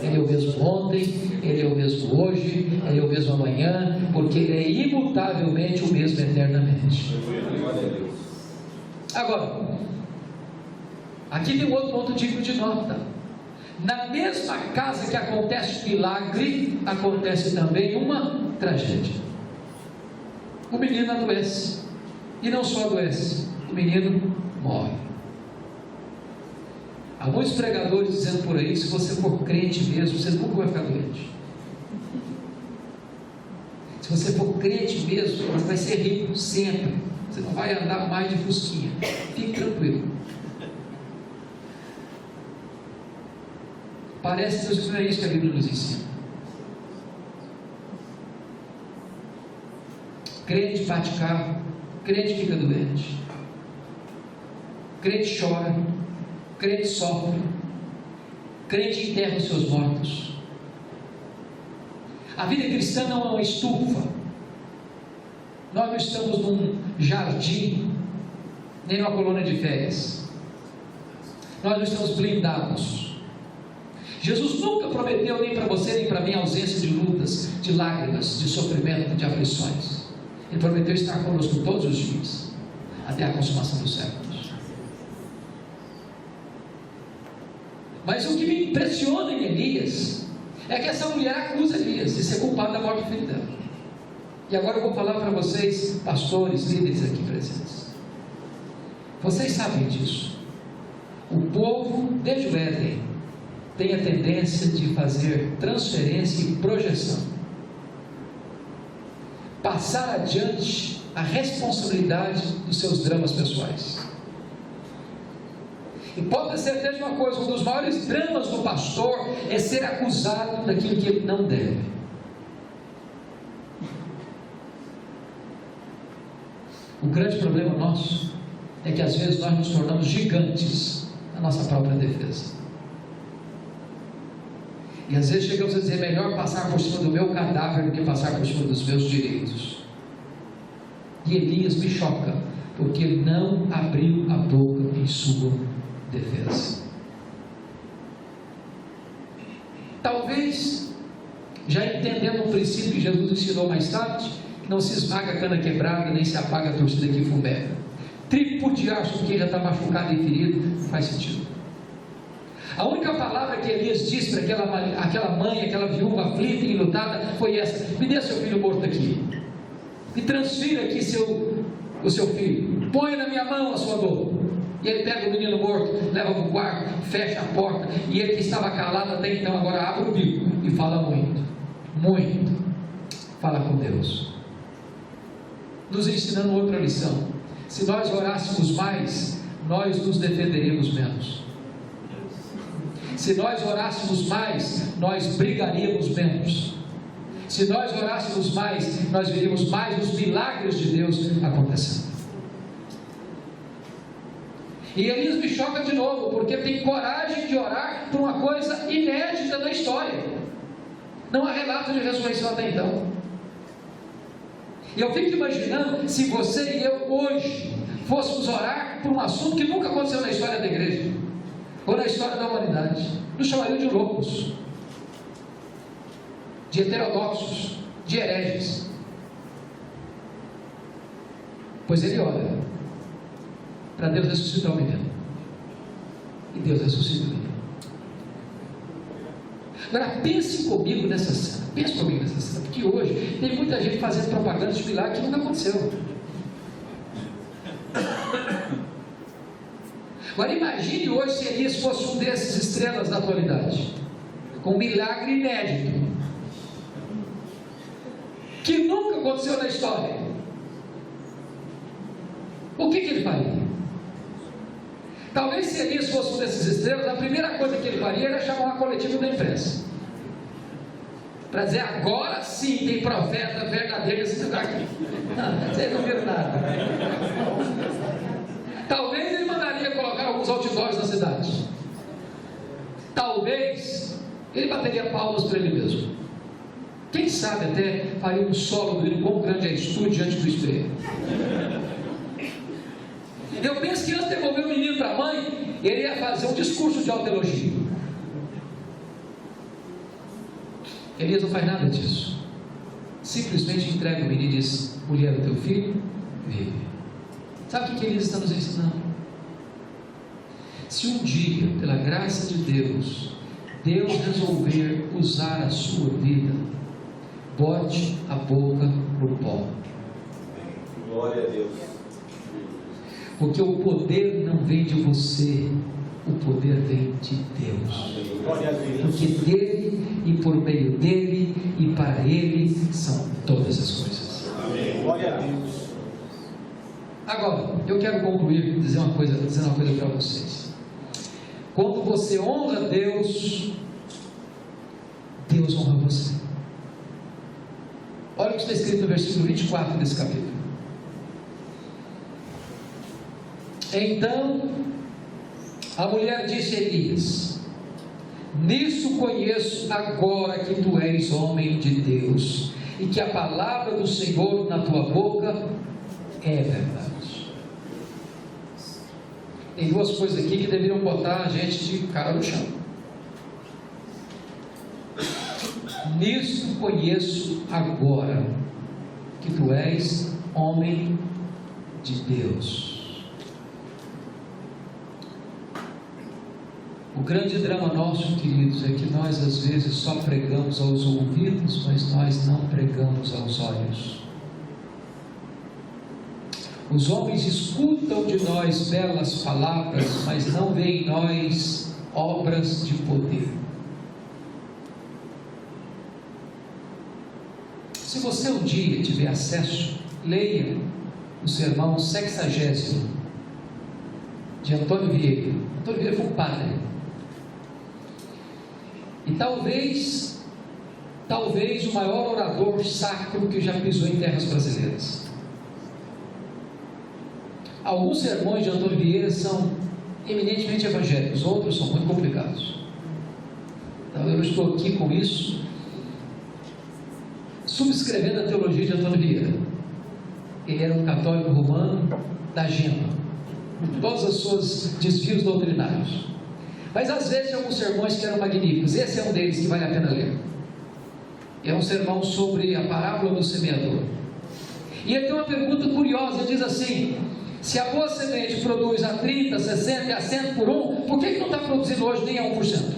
Ele é o mesmo ontem, Ele é o mesmo hoje, Ele é o mesmo amanhã, porque Ele é imutavelmente o mesmo eternamente. Agora, aqui tem um outro ponto digno de nota. Na mesma casa que acontece um milagre, acontece também uma tragédia. O menino adoece, e não só adoece, o menino morre. Há muitos pregadores dizendo por aí: se você for crente mesmo, você nunca vai ficar doente. Se você for crente mesmo, você vai ser rico sempre. Você não vai andar mais de fusquinha. Fique tranquilo. Parece que não é isso que a Bíblia nos ensina. Crente bate carro, crente fica doente, crente chora, crente sofre, crente enterra os seus mortos. A vida cristã não é uma estufa. Nós não estamos num jardim, nem numa colônia de férias. Nós não estamos blindados. Jesus nunca prometeu nem para você nem para mim ausência de lutas, de lágrimas, de sofrimento, de aflições. Ele prometeu estar conosco todos os dias, até a consumação dos séculos. Mas o que me impressiona em Elias é que essa mulher acusa Elias de ser culpado da morte do filho dela. E agora eu vou falar para vocês, pastores, líderes aqui presentes. Vocês sabem disso. O povo, desde o Éden, tem a tendência de fazer transferência e projeção, passar adiante a responsabilidade dos seus dramas pessoais. E pode ter certeza de uma coisa: um dos maiores dramas do pastor é ser acusado daquilo que ele não deve. O grande problema nosso é que às vezes nós nos tornamos gigantes na nossa própria defesa. E às vezes chegamos a dizer: melhor passar por cima do meu cadáver do que passar por cima dos meus direitos. E Elias me choca, porque ele não abriu a boca em sua defesa. Talvez, já entendendo o princípio que Jesus ensinou mais tarde, que não se esmaga a cana quebrada, nem se apaga a torcida que fumega. Tripudiar sobre quem já está machucado e ferido, não faz sentido. A única palavra que Elias disse para aquela mãe, aquela viúva aflita e enlutada, foi essa: me dê seu filho morto aqui, me transfira aqui o seu filho, põe na minha mão a sua dor. E ele pega o menino morto, leva para o quarto, fecha a porta, e ele que estava calado até então, agora abre o bico e fala muito, fala com Deus, nos ensinando outra lição: se nós orássemos mais, nós nos defenderíamos menos. Se nós orássemos mais, nós brigaríamos menos. Se nós orássemos mais, nós veríamos mais os milagres de Deus acontecendo. E Elias me choca de novo, porque tem coragem de orar por uma coisa inédita na história. Não há relato de ressurreição até então. E eu fico imaginando se você e eu hoje fôssemos orar por um assunto que nunca aconteceu na história da igreja, ou na história da humanidade. Nos chamariam de loucos, de heterodoxos, de hereges. Pois ele ora para Deus ressuscitar o menino, e Deus ressuscita o menino. Agora pense comigo nessa cena, porque hoje tem muita gente fazendo propaganda de milagre que nunca aconteceu. Agora imagine hoje se Elias fosse um desses estrelas da atualidade, com um milagre inédito, que nunca aconteceu na história. O que ele faria? Talvez se Elias fosse um desses estrelas, a primeira coisa que ele faria era chamar uma coletiva da imprensa, para dizer: agora sim tem profeta verdadeiro nesse lugar aqui. Vocês não viram nada. Talvez ele mandaria colocar alguns outdoors na cidade. Talvez ele bateria palmas para ele mesmo. Quem sabe até faria um solo do quão grande é isso diante do espelho. Eu penso que antes de devolver o menino para a mãe, ele ia fazer um discurso de autoelogio. Elias não faz nada disso. Simplesmente entrega o menino e diz: mulher, o teu filho vive. Sabe o que Elias está nos ensinando? Se um dia, pela graça de Deus, Deus resolver usar a sua vida, bote a boca no pó. Glória a Deus. Porque o poder não vem de você, o poder vem de Deus. Glória a Deus. Porque dele e por meio dele e para ele são todas as coisas. Amém. Glória a Deus. Agora, eu quero concluir dizendo uma coisa para vocês. Quando você honra Deus, Deus honra você. Olha o que está escrito no versículo 24 desse capítulo. Então a mulher disse a Elias: Nisso conheço agora que tu és homem de Deus, e que a palavra do Senhor na tua boca é verdade. Tem duas coisas aqui que deveriam botar a gente de cara no chão. Nisso conheço agora que tu és homem de Deus. O grande drama nosso, queridos, é que nós às vezes só pregamos aos ouvidos, mas nós não pregamos aos olhos. Os homens escutam de nós belas palavras, mas não veem em nós obras de poder. Se você um dia tiver acesso, leia o sermão 60º de Antônio Vieira. Antônio Vieira foi um padre. E talvez o maior orador sacro que já pisou em terras brasileiras. Alguns sermões de Antônio Vieira são eminentemente evangélicos, outros são muito complicados. Então eu estou aqui com isso, subscrevendo a teologia de Antônio Vieira. Ele era um católico romano da gema, com todos os seus desvios doutrinários. Mas às vezes tem alguns sermões que eram magníficos. Esse é um deles que vale a pena ler. É um sermão sobre a parábola do semeador. E ele tem uma pergunta curiosa. Ele diz assim: se a boa semente produz a 30, 60 e a 100 por um, por que não está produzindo hoje nem a 1%?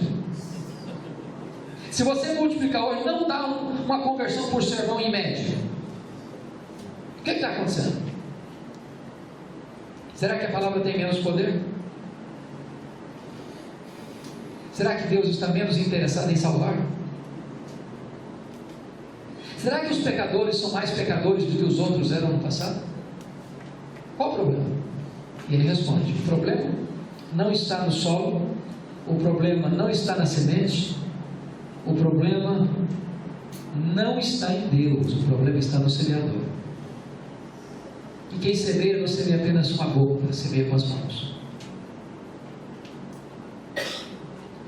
Se você multiplicar hoje, não dá uma conversão por sermão em média. O que está acontecendo? Será que a palavra tem menos poder? Será que Deus está menos interessado em salvar? Será que os pecadores são mais pecadores do que os outros eram no passado? Qual o problema? E ele responde: o problema não está no solo, o problema não está na semente, o problema não está em Deus, o problema está no semeador. E quem semeia não semeia apenas com a boca, semeia com as mãos.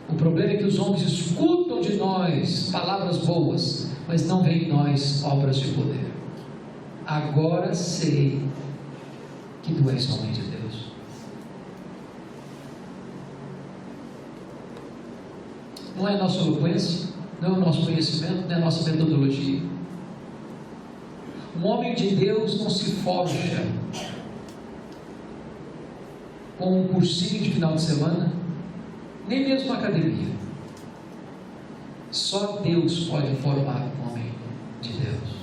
O problema é que os homens escutam de nós palavras boas, mas não veem em nós obras de poder. Agora sei que tu és homem de Deus. Não é a nossa eloquência, não é o nosso conhecimento, não é a nossa metodologia. Um homem de Deus não se forja com um cursinho de final de semana, nem mesmo uma academia. Só Deus pode formar um homem de Deus.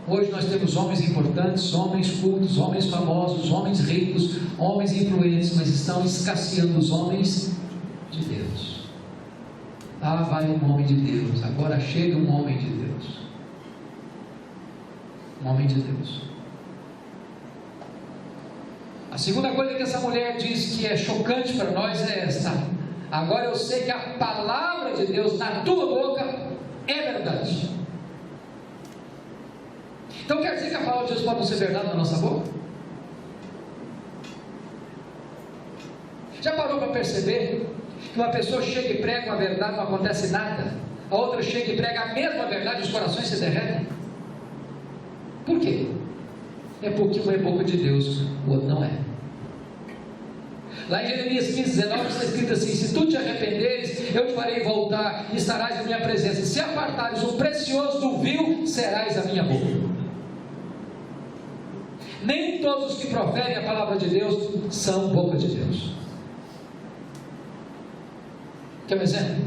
Hoje nós temos homens importantes, homens cultos, homens famosos, homens ricos, homens influentes, mas estão escasseando os homens de Deus. Ah, vai um homem de Deus, agora chega um homem de Deus. Um homem de Deus. A segunda coisa que essa mulher diz que é chocante para nós é esta: agora eu sei que a palavra de Deus na tua boca é verdade. Então quer dizer que a palavra de Deus pode não ser verdade na nossa boca? Já parou para perceber que uma pessoa chega e prega uma verdade, não acontece nada? A outra chega e prega a mesma verdade e os corações se derretem? Por quê? É porque um é boca de Deus, o outro não é. Lá em Jeremias 15:19 está escrito assim: se tu te arrependeres, eu te farei voltar e estarás na minha presença. Se apartares o precioso do vil, serás a minha boca. Nem todos os que proferem a palavra de Deus são boca de Deus. Quer um exemplo?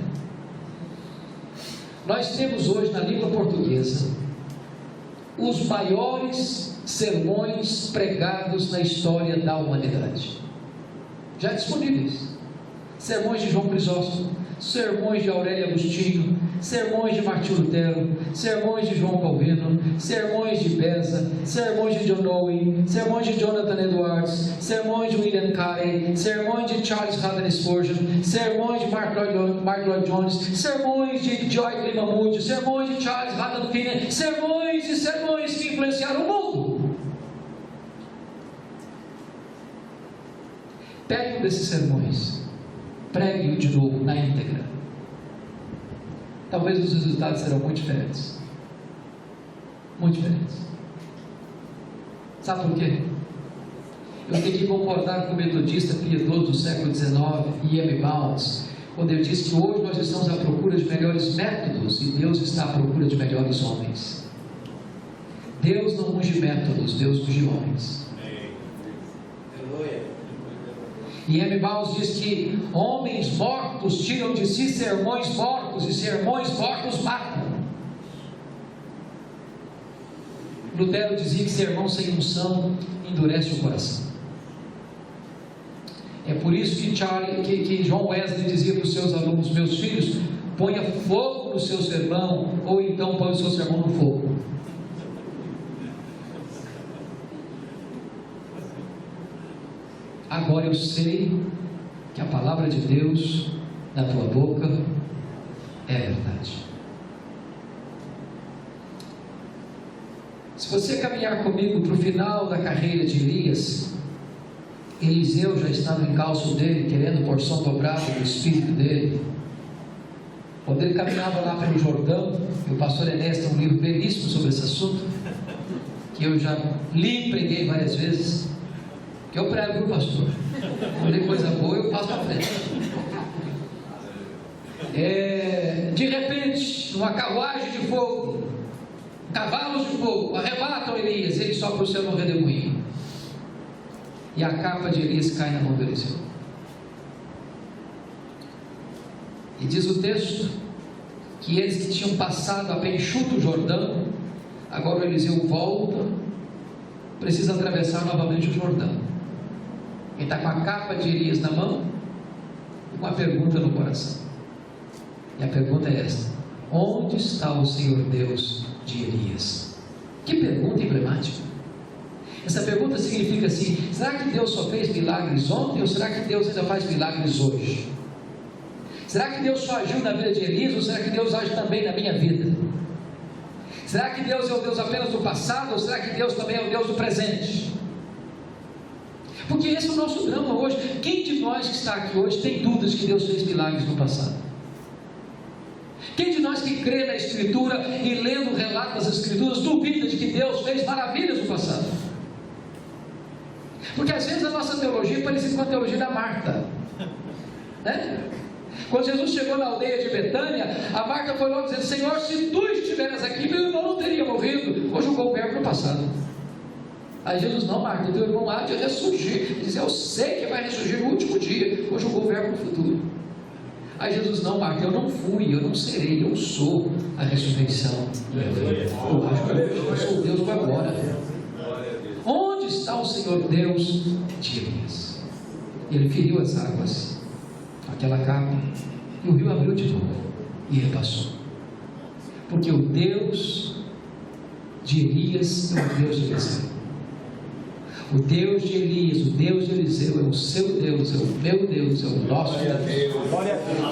Nós temos hoje na língua portuguesa os maiores sermões pregados na história da humanidade, já disponíveis: sermões de João Crisóstomo, sermões de Aurélio Agostinho, sermões de Martinho Lutero, sermões de João Calvino, sermões de Beza, sermões de John Owen, sermões de Jonathan Edwards, sermões de William Carey, sermões de Charles Haddon Spurgeon, sermões de Mark Lloyd Jones, sermões de Joy Clima Moody, sermões de Charles Haddon Finney, sermões e sermões que influenciaram o mundo. Pegue um desses sermões pregue-o de novo na íntegra. Talvez os resultados serão muito diferentes. Muito diferentes. Sabe por quê? Eu tenho que concordar com o metodista piedoso do século XIX, E.M. Bounds, quando ele diz que hoje nós estamos à procura de melhores métodos e Deus está à procura de melhores homens. Deus não unge métodos, Deus unge homens. E M. Bounds diz que homens mortos tiram de si sermões mortos e sermões mortos matam. Lutero dizia que sermão sem unção endurece o coração. É por isso que John Wesley dizia para os seus alunos: meus filhos, ponha fogo no seu sermão, ou então põe o seu sermão no fogo. Agora eu sei que a palavra de Deus na tua boca é verdade. Se você caminhar comigo para o final da carreira de Elias, Eliseu já está no encalço dele, querendo porção dobrada do espírito dele. Quando ele caminhava lá pelo Jordão, e o pastor Enéas tem um livro belíssimo sobre esse assunto, que eu já li e preguei várias vezes, que eu prego, viu, pastor? Quando tem coisa boa, eu passo para frente. De repente, uma carruagem de fogo, cavalos de fogo, arrebatam Elias, ele sopra o céu no redemoinho. E a capa de Elias cai na mão de Eliseu. E diz o texto que eles que tinham passado a pé enxuto o Jordão, agora o Eliseu volta, precisa atravessar novamente o Jordão. Ele está com a capa de Elias na mão e com uma pergunta no coração. E a pergunta é esta: onde está o Senhor Deus de Elias? Que pergunta emblemática. Essa pergunta significa assim: será que Deus só fez milagres ontem, ou será que Deus ainda faz milagres hoje? Será que Deus só agiu na vida de Elias, ou será que Deus age também na minha vida? Será que Deus é o Deus apenas do passado, ou será que Deus também é o Deus do presente? Porque esse é o nosso drama hoje. Quem de nós que está aqui hoje tem dúvidas que Deus fez milagres no passado? Quem de nós que crê na Escritura e lendo o relato das Escrituras duvida de que Deus fez maravilhas no passado? Porque às vezes a nossa teologia é parecida com a teologia da Marta, né? Quando Jesus chegou na aldeia de Betânia, a Marta foi logo dizendo: Senhor, se tu estiveras aqui, meu irmão não teria morrido. Ou julgou o verbo no passado. Aí Jesus: não, Marta, teu irmão há de ressurgir. Ele diz: eu sei que vai ressurgir no último dia. Ou julgou o verbo no futuro. Aí Jesus: não, Marta, eu não fui, eu não serei, eu sou a ressurreição. Eu sou o Deus do agora. Onde está o Senhor Deus de Elias? Ele feriu as águas, aquela capa, e o rio abriu de novo, e ele passou. Porque o Deus de Elias é o Deus de Eliseu. O Deus de Elias, o Deus de Eliseu é o seu Deus, é o meu Deus, é o nosso Deus.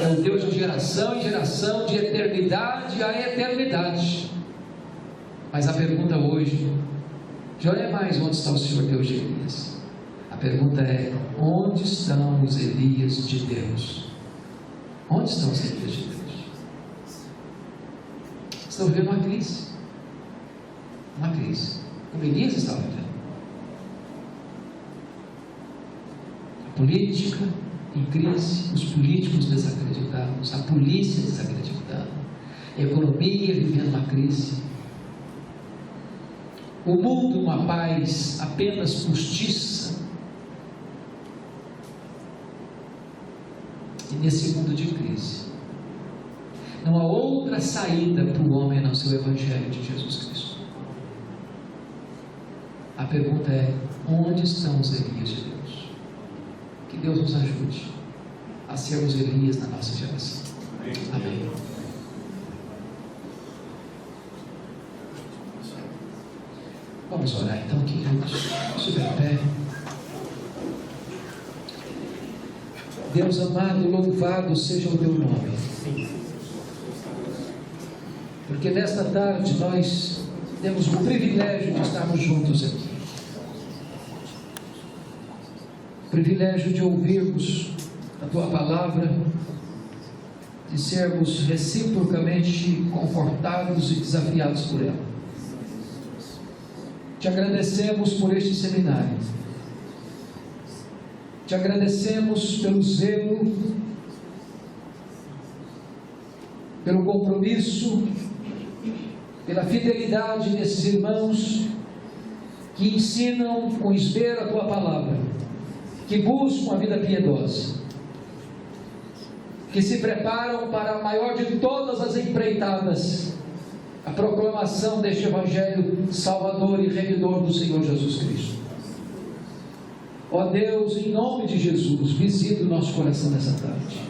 É o Deus de geração em geração, de eternidade a eternidade. Mas a pergunta hoje já não é mais onde está o Senhor Deus de Elias. A pergunta é: onde estão os Elias de Deus? Onde estão os Elias de Deus? Estão vivendo uma crise. Uma crise. Como Elias estava vivendo. A política em crise, os políticos desacreditados, a polícia desacreditada, a economia vivendo uma crise. O mundo uma paz apenas postiça. E nesse mundo de crise, não há outra saída para o homem a não ser o Evangelho de Jesus Cristo. A pergunta é: onde estão os Elias de Deus? Que Deus nos ajude a sermos Elias na nossa geração. Amém. Vamos orar então, queridos. Suba em pé. Deus amado, louvado seja o teu nome. Porque nesta tarde nós temos o privilégio de estarmos juntos aqui. O privilégio de ouvirmos a Tua palavra, de sermos reciprocamente confortados e desafiados por ela. Te agradecemos por este seminário. Te agradecemos pelo zelo, pelo compromisso, pela fidelidade desses irmãos que ensinam com esmero a Tua palavra, que buscam a vida piedosa, que se preparam para a maior de todas as empreitadas, a proclamação deste Evangelho salvador e remidor do Senhor Jesus Cristo. Ó Deus, em nome de Jesus, visita o nosso coração nessa tarde.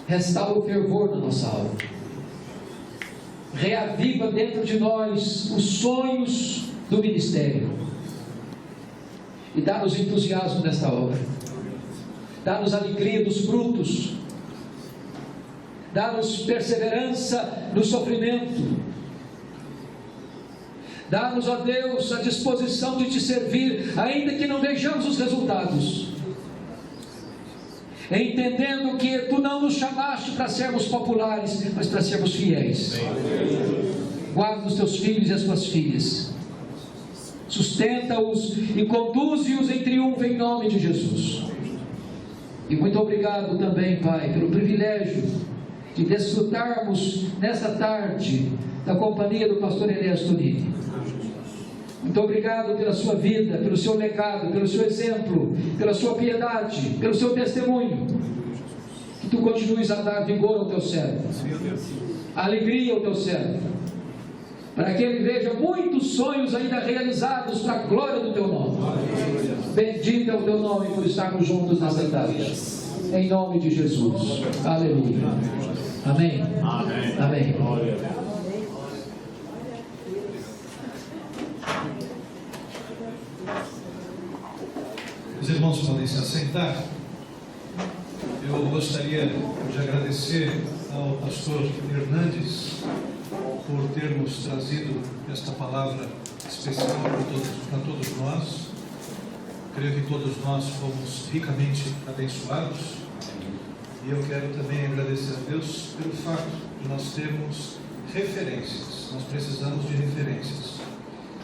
Restaura o fervor na nossa alma. Reaviva dentro de nós os sonhos do ministério. E dá-nos entusiasmo nesta obra. Dá-nos alegria dos frutos. Dá-nos perseverança no sofrimento. Dá-nos, ó Deus, a disposição de Te servir, ainda que não vejamos os resultados. Entendendo que Tu não nos chamaste para sermos populares, mas para sermos fiéis. Guarda os Teus filhos e as Tuas filhas. Sustenta-os e conduze-os em triunfo em nome de Jesus. E muito obrigado também, Pai, pelo privilégio de desfrutarmos nesta tarde da companhia do pastor Elias Tonini. Muito obrigado pela sua vida, pelo seu legado, pelo seu exemplo, pela sua piedade, pelo seu testemunho. Que Tu continues a dar vigor ao Teu servo, alegria ao Teu servo, para que ele veja muitos sonhos ainda realizados para a glória do Teu nome. Bendito é o Teu nome por estarmos juntos nesta tarde. Em nome de Jesus. Aleluia. Amém. Amém. Amém. Glória a Deus. Os irmãos podem se assentar. Eu gostaria de agradecer ao pastor Hernandes por termos trazido esta palavra especial para todos nós. Creio que todos nós fomos ricamente abençoados. E eu quero também agradecer a Deus pelo fato de nós termos referências. Nós precisamos de referências.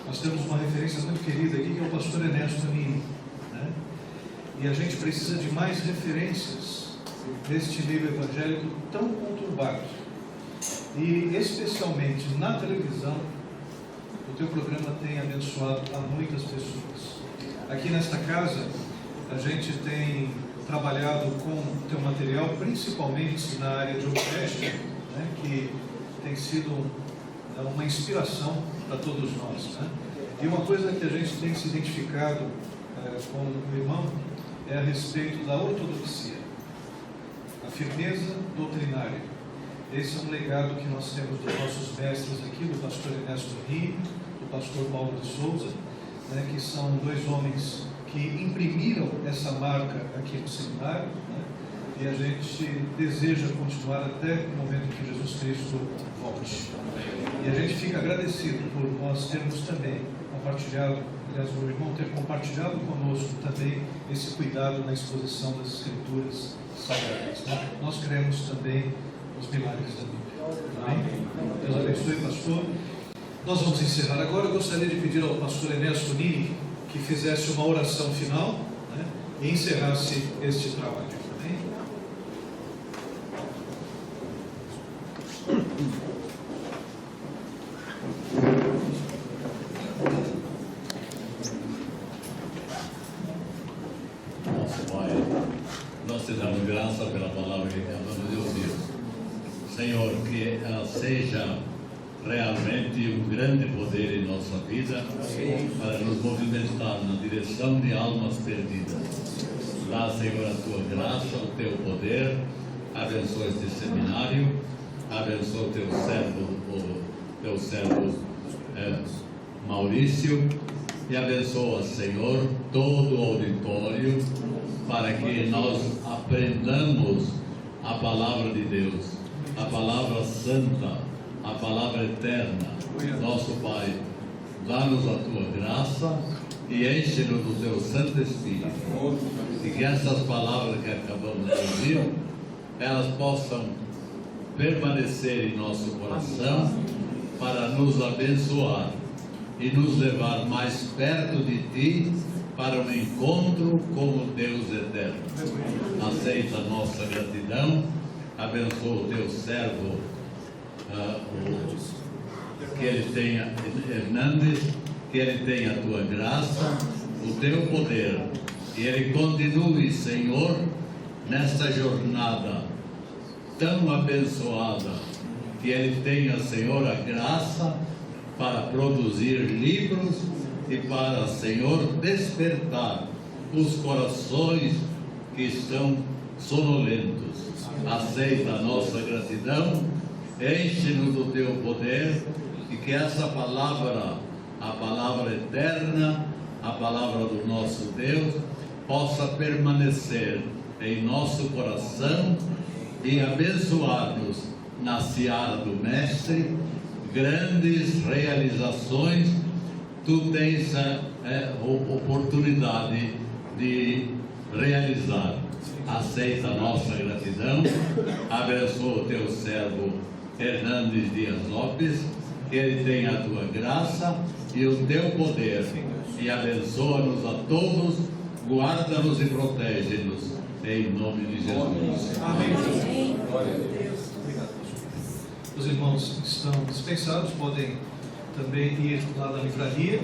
Nós temos uma referência muito querida aqui, que é o pastor Ernesto Nini, né? E a gente precisa de mais referências deste livro evangélico tão conturbado. E especialmente na televisão, o teu programa tem abençoado a muitas pessoas. Aqui nesta casa, a gente tem trabalhado com o teu material, principalmente na área de orquestra, né, que tem sido uma inspiração para todos nós, né? E uma coisa que a gente tem se identificado com o irmão é a respeito da ortodoxia, a firmeza doutrinária. Esse é um legado que nós temos dos nossos mestres aqui, do pastor Ernesto Rio, do pastor Paulo de Souza, né, que são dois homens que imprimiram essa marca aqui no seminário, né, e a gente deseja continuar até o momento em que Jesus Cristo volte. E a gente fica agradecido por nós termos também compartilhado, aliás, o irmão ter compartilhado conosco também esse cuidado na exposição das Escrituras Sagradas, né? Nós cremos também nos milagres da Bíblia. Amém? Deus abençoe, pastor. Nós vamos encerrar agora. Eu gostaria de pedir ao pastor Ernesto Nini que fizesse uma oração final, né, e encerrasse este trabalho. Amém? Nosso Pai, nós te damos graça pela palavra que acabamos de ouvir. Senhor, que ela seja realmente um grande poder em nossa vida, para nos movimentar na direção de almas perdidas. Dá, Senhor, a tua graça, o teu poder, abençoa este seminário, abençoa o teu servo Maurício, e abençoa, Senhor, todo o auditório, para que nós aprendamos a palavra de Deus, a palavra santa, a palavra eterna. Nosso Pai, dá-nos a tua graça e enche-nos do teu Santo Espírito. E que essas palavras que acabamos de ouvir, elas possam permanecer em nosso coração para nos abençoar e nos levar mais perto de Ti para um encontro com o Deus eterno. Aceita a nossa gratidão, abençoa o Teu servo, que ele tenha, Hernandes, que ele tenha a Tua graça, o Teu poder, e ele continue, Senhor, nesta jornada tão abençoada, que ele tenha, Senhor, a graça para produzir livros e para, Senhor, despertar os corações que estão sonolentos. Aceita a nossa gratidão, enche-nos do teu poder e que essa palavra, a palavra eterna, a palavra do nosso Deus, possa permanecer em nosso coração e abençoar-nos na seara do Mestre. Grandes realizações tu tens oportunidade de realizar. Aceita a nossa gratidão, abençoa o teu servo Hernandes Dias Lopes, que ele tenha a tua graça e o teu poder, e abençoa-nos a todos, guarda-nos e protege-nos, em nome de Jesus. Amém. Glória a Deus. Obrigado, pastor. Os irmãos que estão dispensados podem também ir lá na livraria.